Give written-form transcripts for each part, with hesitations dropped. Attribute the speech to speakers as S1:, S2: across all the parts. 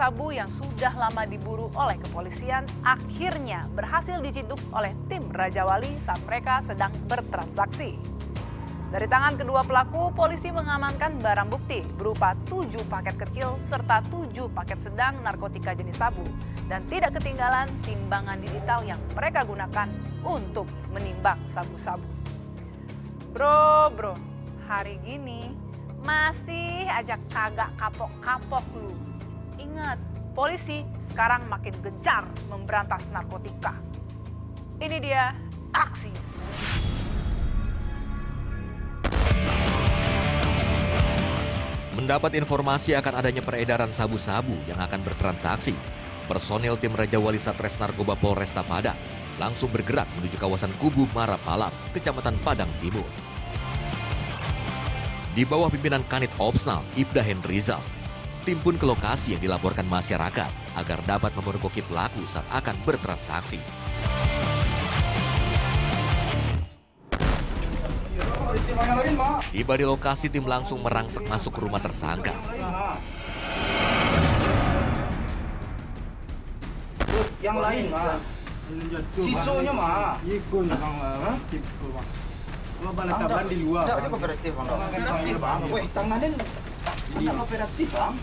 S1: sabu yang sudah lama diburu oleh kepolisian akhirnya berhasil diciduk oleh tim Raja Wali saat mereka sedang bertransaksi. Dari tangan kedua pelaku, polisi mengamankan barang bukti berupa 7 paket kecil serta 7 paket sedang narkotika jenis sabu. Dan tidak ketinggalan timbangan digital yang mereka gunakan untuk menimbang sabu-sabu. Bro, hari gini masih aja kagak kapok-kapok lu. Ingat, polisi sekarang makin gencar memberantas narkotika. Ini dia aksinya.
S2: Mendapat informasi akan adanya peredaran sabu-sabu yang akan bertransaksi, personel tim Raja Wali Satres Narkoba Polresta Padang langsung bergerak menuju kawasan Kubu Marapalam, Kecamatan Padang Timur. Di bawah pimpinan Kanit Opsnal Ibda Henrizal, tim pun ke lokasi yang dilaporkan masyarakat agar dapat memergoki pelaku saat akan bertransaksi. Tiba di lokasi, tim langsung merangsek masuk ke rumah tersangka.
S3: Yang lain mah, sisunya mah.
S4: Ikut bang, cuma balik taban di luar.
S3: Tidak kooperatif bang. Kooperatif bang. Weh tanganin, tidak kooperatif bang.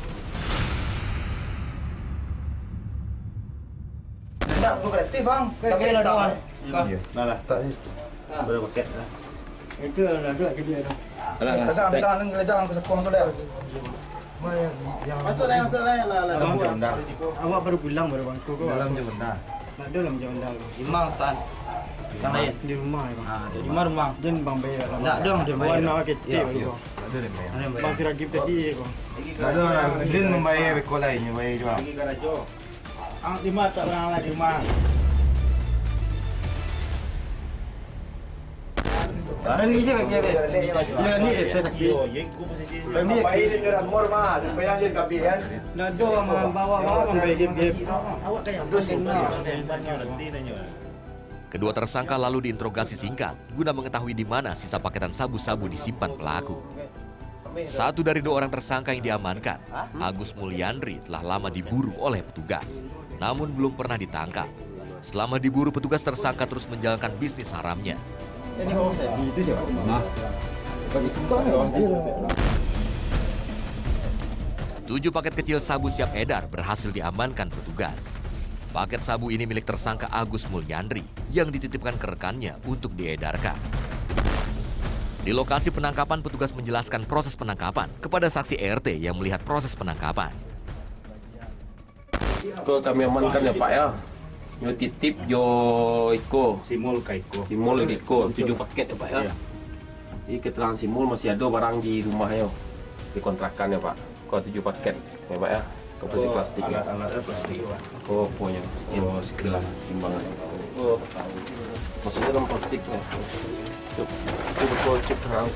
S3: Tidak kooperatif bang. Kami ada doang.
S4: Malah. Berapa paket? Itu ada jadi ada.
S3: Tegang ngelegang ke sekolah sudah.
S4: Masuk lah. Awak baru pulang baru bangku kau. Dalam je benda. Nak dalam je benda.
S3: Imam tan. Yang lain
S4: Di rumah bang.
S3: di rumah.
S4: Jen bang bayar.
S3: Tak ada orang dia bayar.
S4: Warna kecil bang.
S3: Ada yang bayar.
S4: Bang Siragib tadi bang.
S5: Ada orang din membayar beko lain, bayar juga.
S4: Pergi ke Rajo. Ang lima tak pernah lagi rumah.
S3: Ini sih bagi dia ni dia saksi. Ini bayar dengan normal, bayar je kabian.
S4: Nado bang bawa bang bayar dia.
S3: Awak kan yang dosen.
S2: Kedua tersangka lalu diinterogasi singkat guna mengetahui di mana sisa paketan sabu-sabu disimpan pelaku. Satu dari 2 orang tersangka yang diamankan, Agus Mulyandri, telah lama diburu oleh petugas, namun belum pernah ditangkap. Selama diburu, petugas tersangka terus menjalankan bisnis haramnya. 7 paket kecil sabu siap edar berhasil diamankan petugas. Paket sabu ini milik tersangka Agus Mulyandri yang dititipkan ke rekannya untuk diedarkan. Di lokasi penangkapan, petugas menjelaskan proses penangkapan kepada saksi RT yang melihat proses penangkapan.
S6: Iko kami amankan ya Pak ya. Yo titip yo Iko.
S4: Simul ke Iko.
S6: Simul Iko 7 paket ya Pak ya. Ini keterangan Simul masih ada barang di rumah yo. Dikontrakan ya Pak. Kau 7 paket ya Pak ya. Komposisi plastik ya.
S4: Alat plastik Pak.
S6: Oh punya sekilas timbangan. Oh masuk dalam plastik ya. Itu betul cek terang.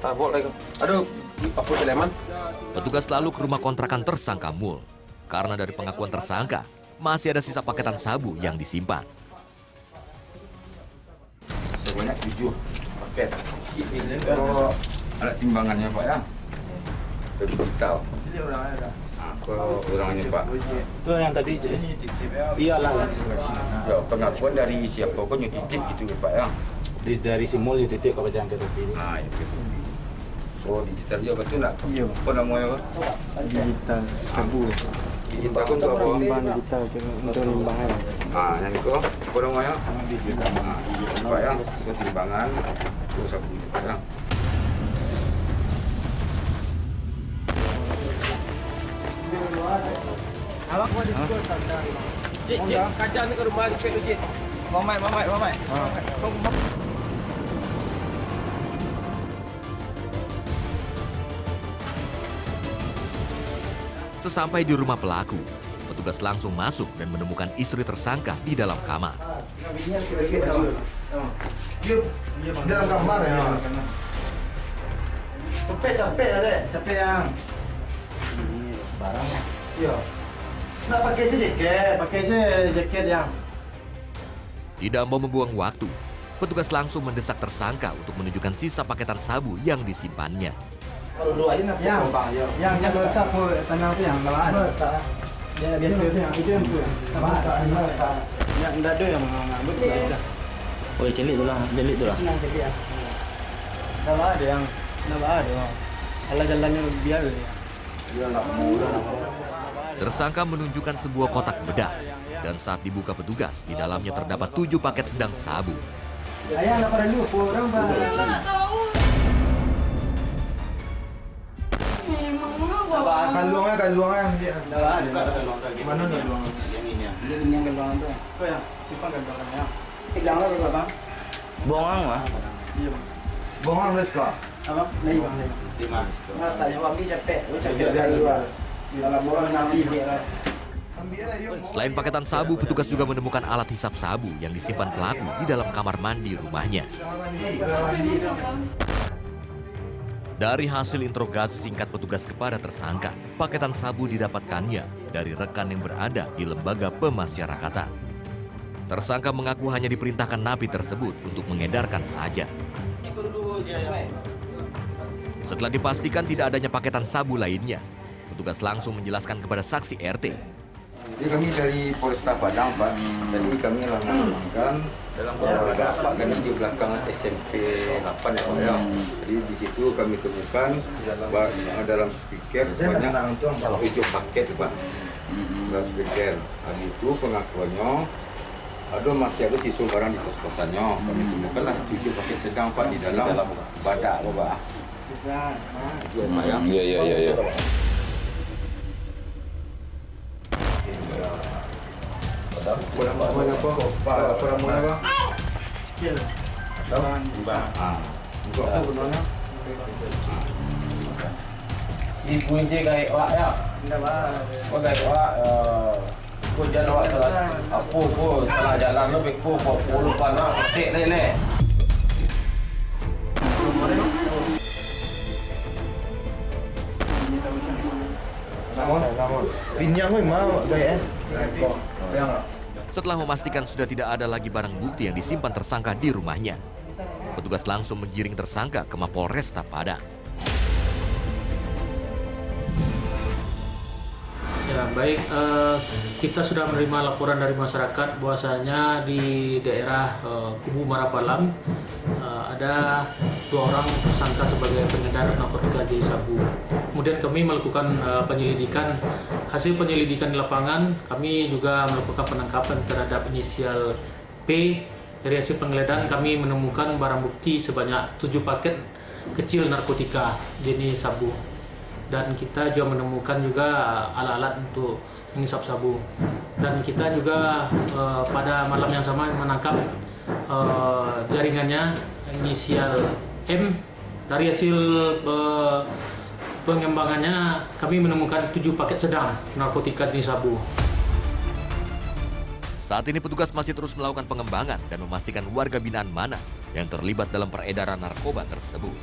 S6: Ah boleh kan. Aduh, apa Sleman?
S2: Petugas lalu ke rumah kontrakan tersangka Mul. Karena dari pengakuan tersangka, masih ada sisa paketan sabu yang disimpan.
S5: Sebanyak 7 paket. Kalau ada timbangannya Pak ya. Dari digital. Kalau orangnya Pak.
S4: Itu yang tadi. Iyalah.
S5: Ya pengakuan dari siapa pun yang titip gitu Pak ya.
S4: Dari Simul itu titik kepercayaan kita pilih.
S5: Nah itu. Oh digital juga betul nak?
S4: Iya.
S5: Apa namanya Pak?
S4: Digital sabu.
S5: Digital kan untuk apa?
S4: Limbah digital untuk limbahnya.
S5: Ah yang itu apa namanya? Pak ya, itu timbangan terus aku Pak ya.
S4: Awak mau diskusi tentang
S6: Kaca ni ke rumah cek tu cek.
S3: Mamai.
S2: Sesampai di rumah pelaku, petugas langsung masuk dan menemukan istri tersangka di dalam kamar.
S3: Dalam kamar ya. Capek ada, capek yang.
S4: ini barang.
S3: Iya. Nak pakai jaket.
S4: Pakai saya jaket yang.
S2: Tidak mau membuang waktu, petugas langsung mendesak tersangka untuk menunjukkan sisa paketan sabu yang disimpannya.
S4: Yang kalau sapu tanah tu yang bawaan. Dia biasa yang itu yang tu. Yang enggak ada yang mengambil biasa.
S7: Oh, celik tu lah.
S4: Senang jadi ya. Dah ada yang ada. Kalau jalannya biar dia.
S5: Dia nak murah.
S2: Tersangka menunjukkan sebuah kotak bedah dan saat dibuka petugas, di dalamnya terdapat 7 paket sedang sabu.
S4: Ayah nak pada dulu, orang Kaluang dia. Dah ada. Mana dah luang? Yang ini yang kaluang tu. Oh ya, simpan kaluangnya. Janganlah berapa?
S7: Bohong lah.
S4: Iya.
S3: Bohong lu suka.
S4: Apa? Lain bang. 5. Nah, tanya Wami capek. Capek dia jual. Dalam orang nanti dia.
S2: Selain paketan sabu, petugas juga menemukan alat hisap sabu yang disimpan pelaku di dalam kamar mandi rumahnya. Dari hasil interogasi singkat petugas kepada tersangka, paketan sabu didapatkannya dari rekan yang berada di lembaga pemasyarakatan. Tersangka mengaku hanya diperintahkan napi tersebut untuk mengedarkan saja. Setelah dipastikan tidak adanya paketan sabu lainnya, petugas langsung menjelaskan kepada saksi RT.
S5: Jadi kami dari Polresta Padang, Pak. Jadi kami langsungkan Pak Gani di belakang SMP 8 ya, Pak. Ya. Jadi di situ kami temukan dalam speaker banyak 7 paket, Pak. Dalam speaker. Habis itu pengakuannya masih ada sisa barang di kos-kosannya. Kami temukanlah 7 paket sedang, Pak, di dalam badak, Pak. Itu Pak ya.
S6: Iya.
S3: Kurang apa?
S4: Skill.
S5: Untuk apa gunanya?
S6: Di punci kayak wak ya.
S4: Enggak bah.
S6: Kau kayak wak. Kau jalan wak salah. Apa kau salah jalan lebih kau lupa nak ketik lele.
S3: Namun. Pinyang mau baik
S2: Setelah memastikan sudah tidak ada lagi barang bukti yang disimpan tersangka di rumahnya, petugas langsung menggiring tersangka ke Mapolresta Padang.
S8: Ya, baik, kita sudah menerima laporan dari masyarakat bahwasanya di daerah Kubu Marapalam ada 2 orang tersangka sebagai pengedar narkotika jenis sabu. Kemudian kami melakukan penyelidikan. Hasil penyelidikan di lapangan, kami juga melakukan penangkapan terhadap inisial P. Dari hasil penggeledahan kami menemukan barang bukti sebanyak 7 paket kecil narkotika jenis sabu. Dan kita juga menemukan juga alat-alat untuk menghisap sabu. Dan kita juga pada malam yang sama menangkap jaringannya inisial M. Dari hasil pengembangannya kami menemukan 7 paket sedang narkotika jenis sabu.
S2: Saat ini petugas masih terus melakukan pengembangan dan memastikan warga binaan mana yang terlibat dalam peredaran narkoba tersebut.